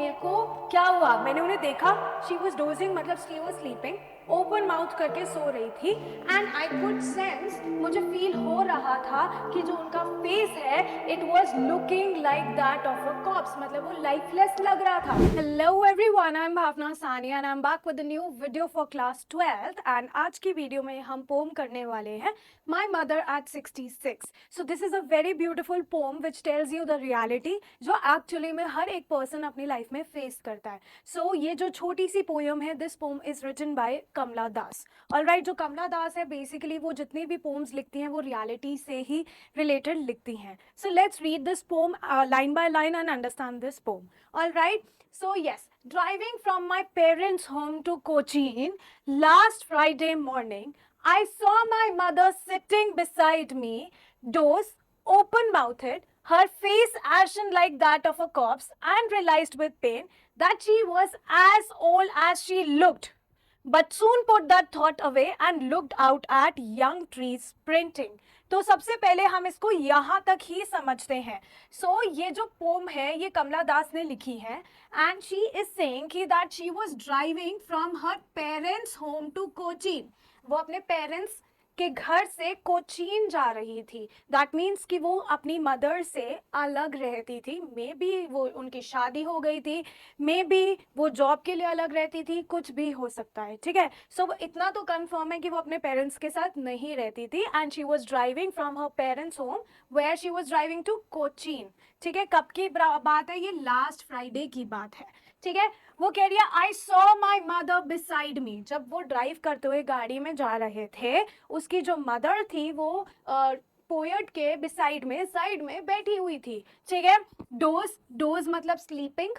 मेरे को क्या हुआ, मैंने उन्हें देखा, शी वॉज डोजिंग मतलब she was sleeping, open mouth करके सो रही थी एंड आई कुड सेंस, मुझे फील हो रहा था कि जो उनका फेस है it was looking like that of a corpse, मतलब वो लाइफलेस लग रहा था। Hello everyone, I am Bhavna Saniya and I am back with a new video for class 12th and आज की वीडियो में हम पोम करने वाले हैं my mother at 66। So this is a very beautiful poem which tells you the reality जो actually में हर एक पर्सन अपनी लाइफ में फेस करता है। सो ये जो छोटी सी पोयम है, this poem is written by Kamala Das. Alright, जो कमला दास है बेसिकली वो जितनी भी पोम्स लिखती हैं वो रियलिटी से ही रिलेटेड लिखती हैं। So let's read this pome line by line and understand this poem. All right. So yes, driving from my parents' home to Cochin last Friday morning, I saw my mother sitting beside me, dozed, open-mouthed, her face ashen like that of a corpse, and realized with pain that she was as old as she looked. But soon put that thought away and looked out at young trees sprinting. तो सबसे पहले हम इसको यहाँ तक ही समझते हैं। सो ये जो पोम है ये कमला दास ने लिखी है एंड शी इज सेइंग कि that she was driving from her parents home to Cochin. वो अपने पेरेंट्स के घर से कोचीन जा रही थी। दैट मीन्स कि वो अपनी मदर से अलग रहती थी। मे बी वो उनकी शादी हो गई थी, मे बी वो जॉब के लिए अलग रहती थी, कुछ भी हो सकता है। ठीक है, सो इतना तो कंफर्म है कि वो अपने पेरेंट्स के साथ नहीं रहती थी and she was driving from her parents home where she was driving to Cochin. ठीक है, कब की बात है, ये लास्ट फ्राइडे की बात है। ठीक है, वो कह रही है I saw my mother beside me. जब वो ड्राइव करते हुए गाड़ी में जा रहे थे, उसकी जो मदर थी वो पोएट के बिसाइड में, साइड में बैठी हुई थी। ठीक है, डोज, डोज मतलब स्लीपिंग।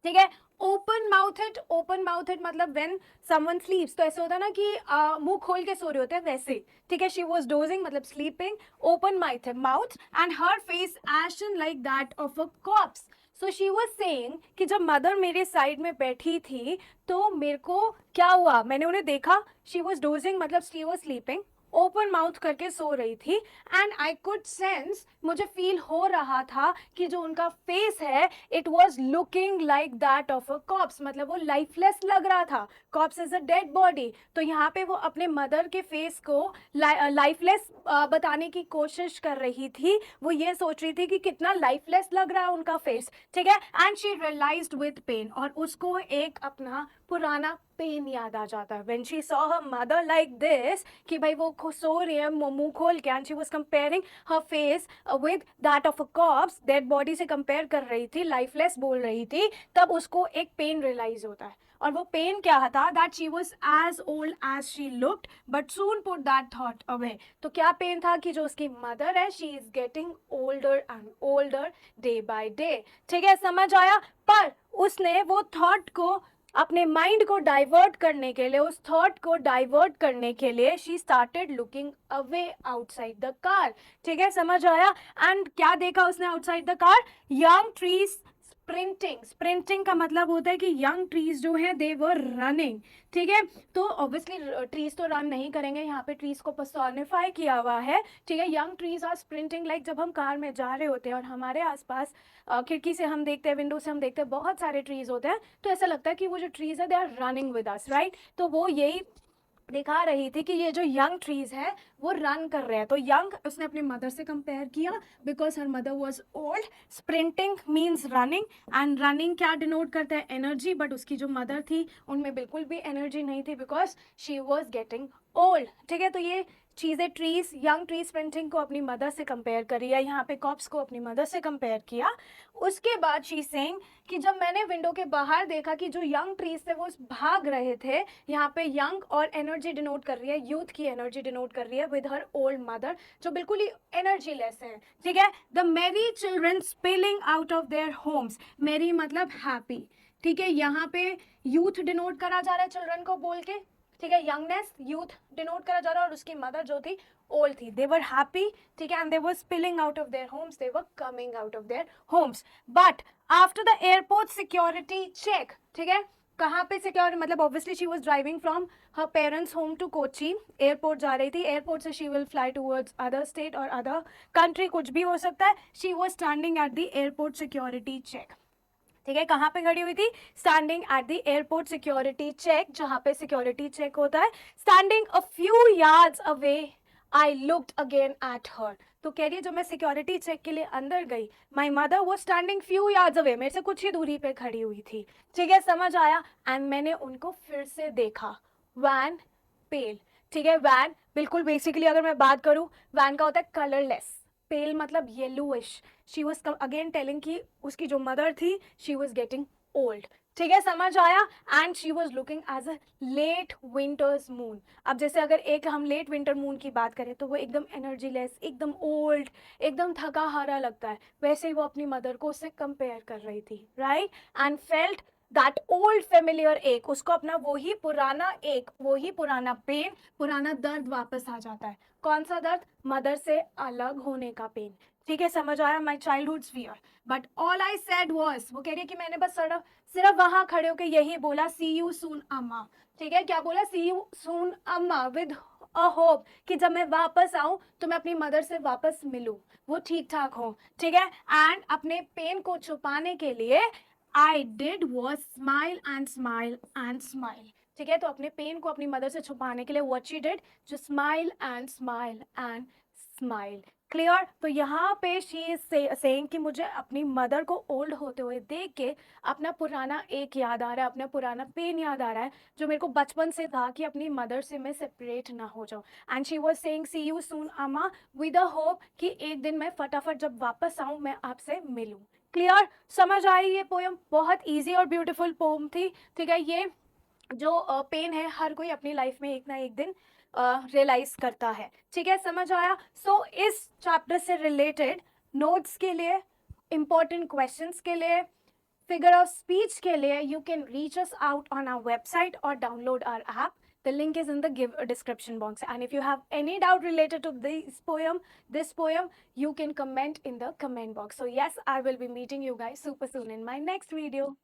ठीक है, ओपन माउथेड मतलब व्हेन समवन स्लीप्स, तो ऐसे होता है ना कि मुंह खोल के सो रहे होते हैं, वैसे। ठीक है, शी वाज डोजिंग मतलब sleeping, open mouth and her face ation like that of a cops. So she was saying कि जब मदर मेरे साइड में बैठी थी तो मेरे को क्या हुआ, मैंने उन्हें देखा, शी वाज डोजिंग मतलब she was sleeping, open mouth करके सो रही थी एंड आई कुड सेंस, मुझे फील हो रहा था कि जो उनका फेस है it was looking like that of a corpse, मतलब वो लाइफलेस लग रहा था। Corpse is a dead body, तो यहाँ पे वो अपने मदर के फेस को लाइफलेस बताने की कोशिश कर रही थी। वो ये सोच रही थी कि कितना लाइफलेस लग रहा है उनका फेस। ठीक है, and she realised with pain, और उसको एक अपना पुराना पेन याद आ जाता है when she saw her mother like this, कि भाई वो सो रही है मुंह खोल के and she was comparing her face with that of a cops, dead body से कंपेयर कर रही थी, लाइफलेस बोल रही थी, तब उसको एक पेन रियलाइज होता है। और वो पेन क्या था, that she was as old as she looked but soon put that thought away. तो क्या पेन था कि जो उसकी मदर है she is getting older and older day by day. ठीक है, समझ आया। पर उसने वो थॉट को अपने माइंड को डाइवर्ट करने के लिए, उस थॉट को डाइवर्ट करने के लिए she started looking away outside the car. ठीक है, समझ आया। एंड क्या देखा उसने outside the car, young trees sprinting. Sprinting का मतलब होता है कि यंग ट्रीज जो हैं दे वर रनिंग। ठीक है, तो ऑब्वियसली ट्रीज तो रन नहीं करेंगे, यहाँ पे ट्रीज को पर्सोनिफाई किया हुआ है। ठीक है, young trees are sprinting, like जब हम कार में जा रहे होते हैं और हमारे आसपास खिड़की से हम देखते हैं, विंडो से हम देखते हैं, बहुत सारे ट्रीज होते हैं, तो ऐसा लगता है कि वो जो ट्रीज है they are running with us, right. तो वो यही दिखा रही थी कि ये जो यंग ट्रीज है वो रन कर रहे हैं। तो यंग उसने अपनी मदर से कंपेयर किया because her mother was old. Sprinting means running and running क्या डिनोट करता है, एनर्जी, बट उसकी जो मदर थी उनमें बिल्कुल भी एनर्जी नहीं थी because she was getting old. ठीक है, तो ये चीज़ें, ट्रीज, यंग ट्री स्प्रिंटिंग को अपनी मदर से कंपेयर करी है, यहाँ पे कॉप्स को अपनी मदर से कंपेयर किया। उसके बाद शी सेइंग कि जब मैंने विंडो के बाहर देखा कि जो यंग ट्रीज थे वो भाग रहे थे, यहाँ पे यंग और एनर्जी डिनोट कर रही है, यूथ की एनर्जी डिनोट कर रही है विद हर ओल्ड मदर जो बिल्कुल ही एनर्जी लेस है। ठीक है, द मेरी children spilling out of their Holmes, मेरी मतलब हैप्पी। ठीक है, यहाँ पे यूथ डिनोट करा जा रहा है चिल्ड्रन को बोल के। ठीक है, यंगनेस, यूथ डिनोट करा जा रहा है, और उसकी मदर जो थी ओल्ड थी, दे वर हैप्पी। ठीक है, and they were spilling out of their homes, they were coming out of their homes. But after the airport security check, ठीक है, कहाँ पे सिक्योर, मतलब obviously she was driving from her parents home to Kochi, airport जा रही थी, airport से she will fly towards other state और अदर कंट्री, कुछ भी हो सकता है। She was standing at the airport security check. ठीक है, कहाँ पे खड़ी हुई थी? Standing at the airport security check, जहाँ पे सिक्योरिटी चेक होता है. Standing a few yards away I looked again at her. तो कह रही है जब मैं सिक्योरिटी चेक के लिए अंदर गई, माई मदर वो स्टैंडिंग फ्यू यार्ड्स अवे, मेरे से कुछ ही दूरी पे खड़ी हुई थी. ठीक है, समझ आया. एंड मैंने उनको फिर से देखा. वैन पेल. ठीक है, वैन बिल्कुल बेसिकली अगर मैं बात करूं, वैन का होता है कलरलेस. पेल मतलब yellowish. She was again telling कि उसकी जो मदर थी, शी वॉज गेटिंग ओल्ड. ठीक है, समझ आया. And she was looking as a late winter's moon. अब जैसे अगर एक हम लेट विंटर मून की बात करें तो वो एकदम एनर्जीलेस, एकदम ओल्ड, एकदम थका हारा लगता है. वैसे ही वो अपनी मदर को उससे कंपेयर कर रही थी, right. And felt that old familiar एक, उसको अपना वही पुराना एक, वही पुराना पेन, पुराना दर्द वापस आ जाता है. कौन सा दर्द? मदर से अलग होने का पेन. ठीक है, समझ आया. My childhood fear. But all I said was, वो कह रही है कि मैंने बस सिर्फ वहां खड़े होकर यही बोला, सी यू सून अम्मा. ठीक है, क्या बोला? सी you soon Amma, with a hope कि जब मैं वापस आऊं तो मैं अपनी मदर से वापस मिलूं, वो ठीक ठाक हो. ठीक है. एंड अपने पेन को छुपाने के लिए I did was smile and smile and smile. ठीक है, तो अपने पेन को अपनी मदर से छुपाने के लिए व्हाट शी डिड, जो smile and smile and smile. Clear. तो यहाँ पे शी इज सेइंग कि मुझे अपनी मदर को ओल्ड होते हुए देख के अपना पुराना एक याद आ रहा है, अपना पुराना पेन याद आ रहा है, जो मेरे को बचपन से था कि अपनी मदर से मैं सेपरेट ना हो जाऊँ. And she was saying see you soon Amma, with a hope कि एक दिन मैं फटाफट जब वापस आऊँ मैं आपसे मिलूँ. क्लियर. समझ आई ये पोयम? बहुत ईजी और ब्यूटीफुल पोम थी. ठीक है, ये जो पेन है हर कोई अपनी लाइफ में एक ना एक दिन रियलाइज करता है. ठीक है, समझ आया. सो इस चैप्टर से रिलेटेड नोट्स के लिए, इंपॉर्टेंट क्वेश्चंस के लिए, फिगर ऑफ स्पीच के लिए, you can reach us out on our website or download our app. The link is in the description box. And if you have any doubt related to this poem, you can comment in the comment box. So yes, I will be meeting you guys super soon in my next video.